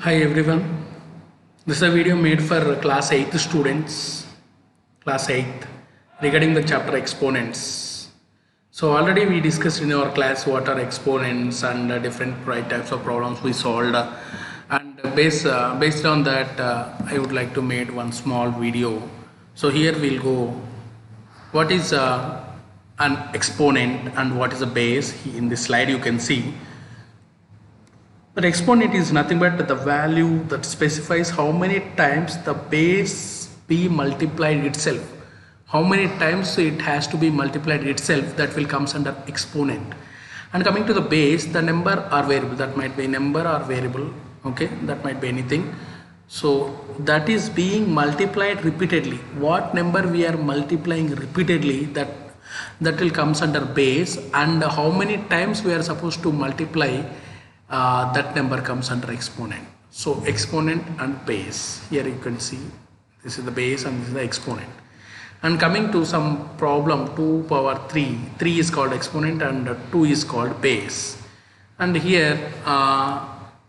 Hi everyone, this is a video made for class 8th students, class 8th, regarding the chapter exponents. So already we discussed in our class what are exponents and different types of problems we solved, and based on that I would like to make one small video. So here we'll go what is an exponent and what is a base. In this slide you can see that exponent is nothing but the value that specifies how many times the base be multiplied itself. How many times it has to be multiplied itself, that will comes under exponent. And coming to the base, the number or variable, that might be number or variable, okay, that might be anything. So that is being multiplied repeatedly. What number we are multiplying repeatedly, that will comes under base, and how many times we are supposed to multiply that number comes under exponent. So exponent and base, here you can see this is the base and this is the exponent. And coming to some problem, 2 power 3 is called exponent and 2 is called base. And here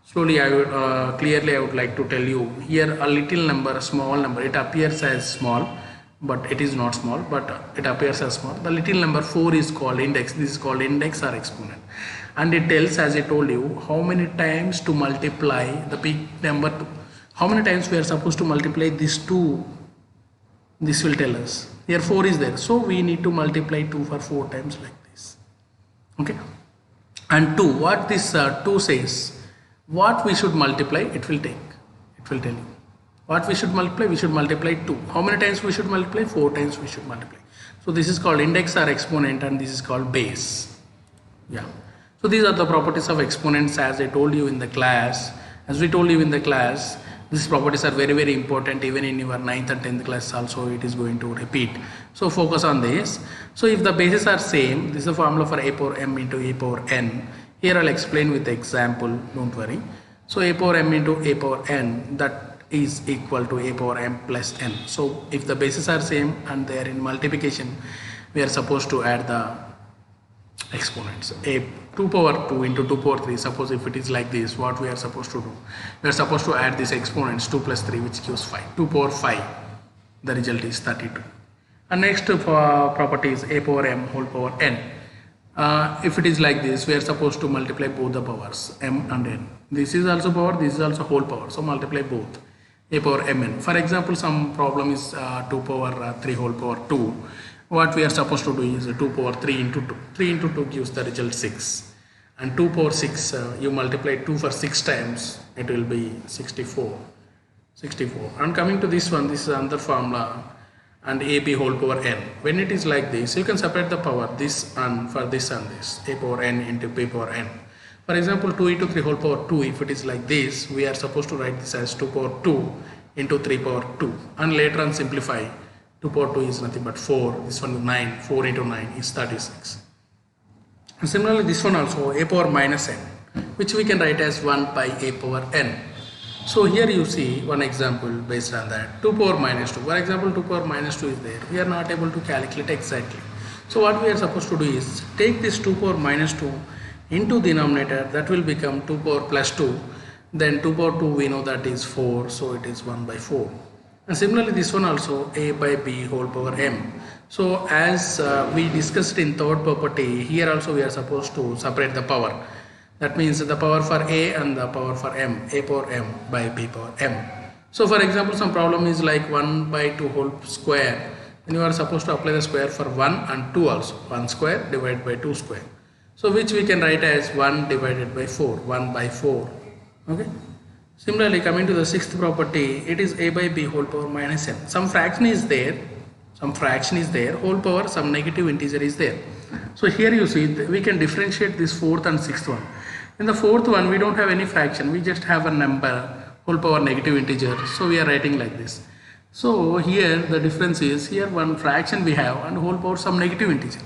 slowly I would clearly I would like to tell you, here a little number, a small number, it appears as small but it is not small, but it appears as small. The little number 4 is called index. This is called index or exponent, and it tells, as I told you, how many times to multiply the big number 2. How many times we are supposed to multiply this 2, this will tell us. Here 4 is there, so we need to multiply 2 for 4 times like this, okay. And 2, what this 2 says, what we should multiply, it will tell you what we should multiply. We should multiply 2. How many times we should multiply? 4 times we should multiply. So this is called index or exponent, and this is called base. Yeah. So these are the properties of exponents, as I told you in the class. As we told you in the class, these properties are very, very important. Even in your 9th and 10th class also it is going to repeat. So focus on this. So if the bases are same, this is the formula for a power m into a power n. Here I'll explain with the example, don't worry. So a power m into a power n, that is equal to a power m plus n. So if the bases are same and they are in multiplication, we are supposed to add the exponents. A 2 power 2 into 2 power 3, suppose if it is like this, what we are supposed to do, we are supposed to add these exponents, 2 plus 3, which gives 5. 2 power 5, the result is 32. And next property is a power m whole power n. If it is like this, we are supposed to multiply both the powers, m and n. This is also power, this is also whole power, so multiply both, a power mn. For example, some problem is 2 power 3 whole power 2. What we are supposed to do is 2 power 3 into 2. 3 into 2 gives the result 6. And 2 power 6, you multiply 2 for 6 times, it will be 64. And coming to this one, this is another formula, and ab whole power n. When it is like this, you can separate the power, this and for this and this, a power n into b power n. For example, 2 into 3 whole power 2, if it is like this, we are supposed to write this as 2 power 2 into 3 power 2. And later on simplify, 2 power 2 is nothing but 4, this one is 9, 4 into 9 is 36. And similarly this one also, a power minus n, which we can write as 1 by a power n. So here you see one example based on that, 2 power minus 2. For example, 2 power minus 2 is there, we are not able to calculate exactly. So what we are supposed to do is, take this 2 power minus 2 into denominator, that will become 2 power plus 2. Then 2 power 2 we know that is 4, so it is 1 by 4. And similarly this one also, a by b whole power m. So as we discussed in third property, here also we are supposed to separate the power. That means the power for a and the power for m, a power m by b power m. So for example, some problem is like 1 by 2 whole square, then you are supposed to apply the square for 1 and 2 also, 1 square divided by 2 square. So which we can write as 1 divided by 4, 1 by 4, okay. Similarly, coming to the sixth property, it is a by b whole power minus n. Some fraction is there, whole power, some negative integer is there. So here you see, we can differentiate this fourth and sixth one. In the fourth one, we don't have any fraction, we just have a number, whole power negative integer, so we are writing like this. So here the difference is, here one fraction we have and whole power some negative integer.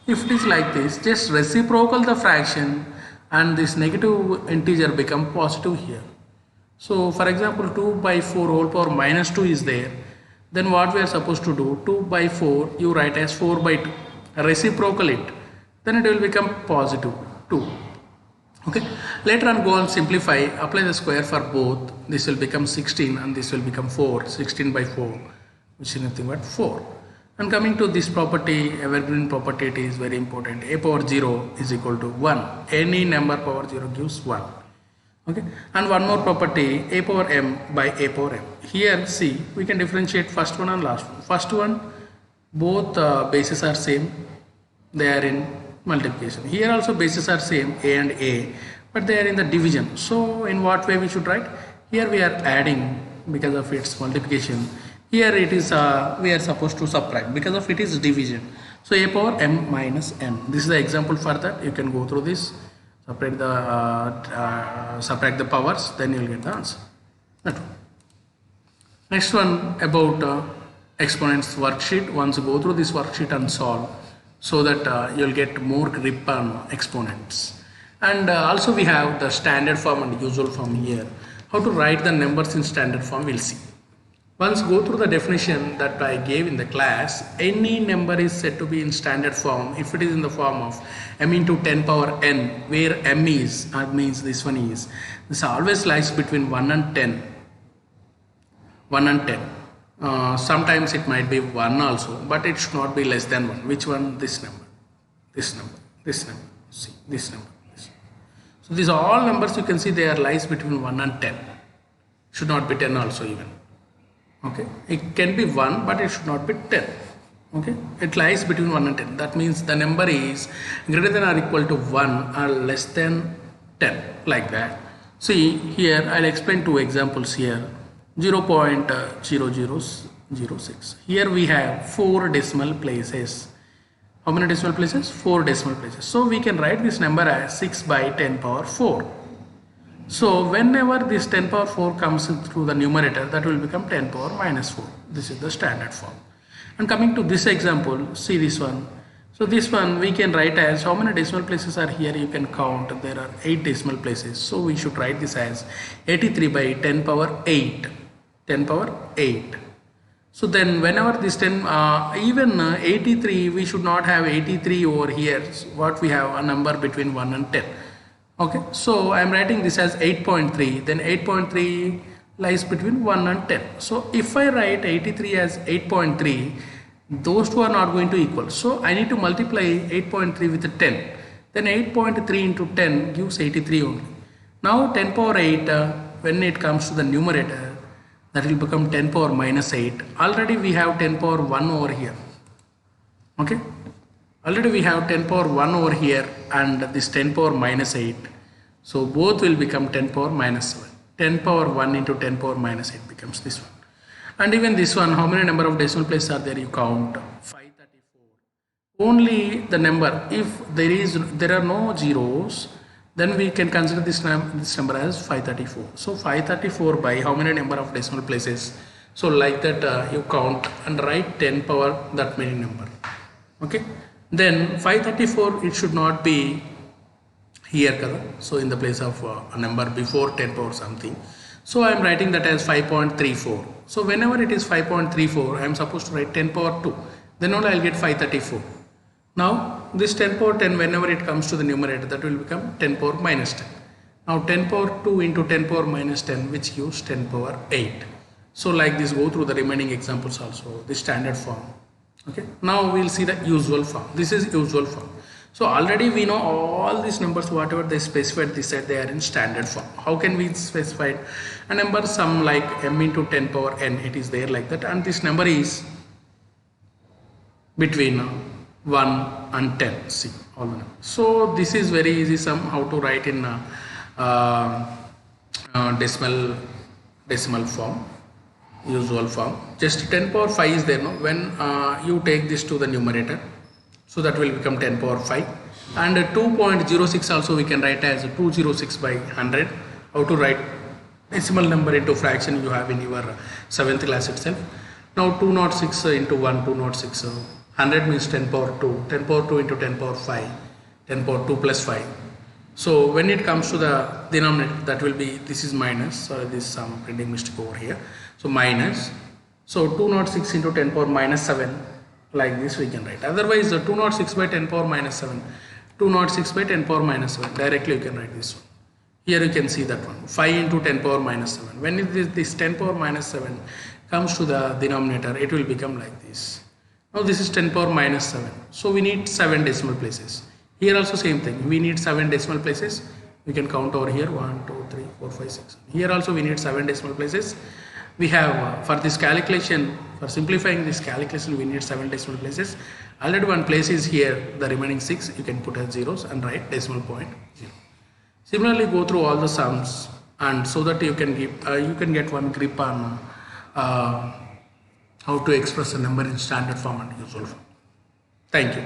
If it is like this, just reciprocal the fraction and this negative integer become positive here. So for example, 2 by 4 whole power minus 2 is there, then what we are supposed to do, 2 by 4 you write as 4 by 2, reciprocal it, then it will become positive 2, okay. Later on, go and simplify, apply the square for both. This will become 16 and this will become 4. 16 by 4, which is nothing but 4. And coming to this property, evergreen property, it is very important. A power 0 is equal to 1. Any number power 0 gives 1. Okay. And one more property, a power m by a power m. Here, see, we can differentiate first one and last one. First one, both bases are same. They are in multiplication. Here also bases are same, a and a, but they are in the division. So in what way we should write? Here we are adding because of its multiplication. Here it is we are supposed to subtract because of it is division. So a power m minus n. This is the example for that. You can go through this, subtract the powers, then you will get the answer. That one. Next one about exponents worksheet. Once you go through this worksheet and solve, so that you'll get more grip on exponents. And also we have the standard form and usual form here. How to write the numbers in standard form, we'll see. Once go through the definition that I gave in the class, any number is said to be in standard form if it is in the form of m into 10 power n, where m is, that means this one is, this always lies between 1 and 10. 1 and 10. Sometimes it might be 1 also, but it should not be less than 1. Which one? This number, this number, this number, see, this number. This. So these all numbers you can see they are lies between 1 and 10. Should not be 10 also even. Okay, it can be 1, but it should not be 10. Okay, it lies between 1 and 10. That means the number is greater than or equal to 1 or less than 10, like that. See, here I'll explain two examples here. 0.0006. Here we have 4 decimal places. How many decimal places? 4 decimal places. So we can write this number as 6 by 10 power 4. So whenever this 10 power 4 comes through the numerator, that will become 10 power minus 4. This is the standard form. And coming to this example, see this one. So this one we can write as, how many decimal places are here? You can count. There are 8 decimal places. So we should write this as 83 by 10 power 8. 10 power 8. So then whenever this 10, even 83, we should not have 83 over here. So what we have, a number between 1 and 10. Okay, so I am writing this as 8.3, then 8.3 lies between 1 and 10. So if I write 83 as 8.3, those two are not going to equal. So I need to multiply 8.3 with 10. Then 8.3 into 10 gives 83 only. Now 10 power 8, when it comes to the numerator, that will become 10 power minus 8. Already we have 10 power 1 over here. Okay. Already we have 10 power 1 over here and this 10 power minus 8. So both will become 10 power minus 7. 10 power 1 into 10 power minus 8 becomes this one. And even this one, how many number of decimal places are there? You count 534. Only the number, if there are no zeros, then we can consider this number as 534. So 534 by how many number of decimal places? So like that you count and write 10 power that many number. Okay. Then 534, it should not be here, so in the place of a number before 10 power something. So I am writing that as 5.34. So whenever it is 5.34, I am supposed to write 10 power 2. Then only I will get 534. Now this 10 power 10, whenever it comes to the numerator, that will become 10 power minus 10. Now 10 power 2 into 10 power minus 10, which gives 10 power 8. So like this, go through the remaining examples also, the standard form. Okay, now we'll see the usual form. This is usual form. So already we know all these numbers, whatever they specified, this side they are in standard form. How can we specify a number? Some like m into 10 power n, it is there like that, and this number is between 1 and 10. See all the numbers. So this is very easy sum, how to write in decimal form. Usual form. Just 10 power 5 is there, no? When you take this to the numerator, so that will become 10 power 5. And 2.06 also we can write as 206 by 100. How to write decimal number into fraction you have in your 7th class itself. Now 206 into 1, 206. 100 means 10 power 2. 10 power 2 into 10 power 5. 10 power 2 plus 5. So when it comes to the denominator, that will be, this is minus, sorry, this is some printing mistake over here. So minus, so 206 into 10 power minus 7, like this we can write. Otherwise 206 by 10 power minus 7, 206 by 10 power minus 7, directly you can write this one. Here you can see that one, 5 into 10 power minus 7. When this 10 power minus 7 comes to the denominator, it will become like this. Now this is 10 power minus 7. So we need 7 decimal places. Here also same thing. We need 7 decimal places. We can count over here 1, 2, 3, 4, 5, 6. Here also we need 7 decimal places. We have for this calculation, for simplifying this calculation, we need 7 decimal places. Already one place is here. The remaining 6 you can put as zeros and write decimal point 0. Similarly, go through all the sums, and so that you can get one grip on how to express a number in standard form and usual form. Thank you.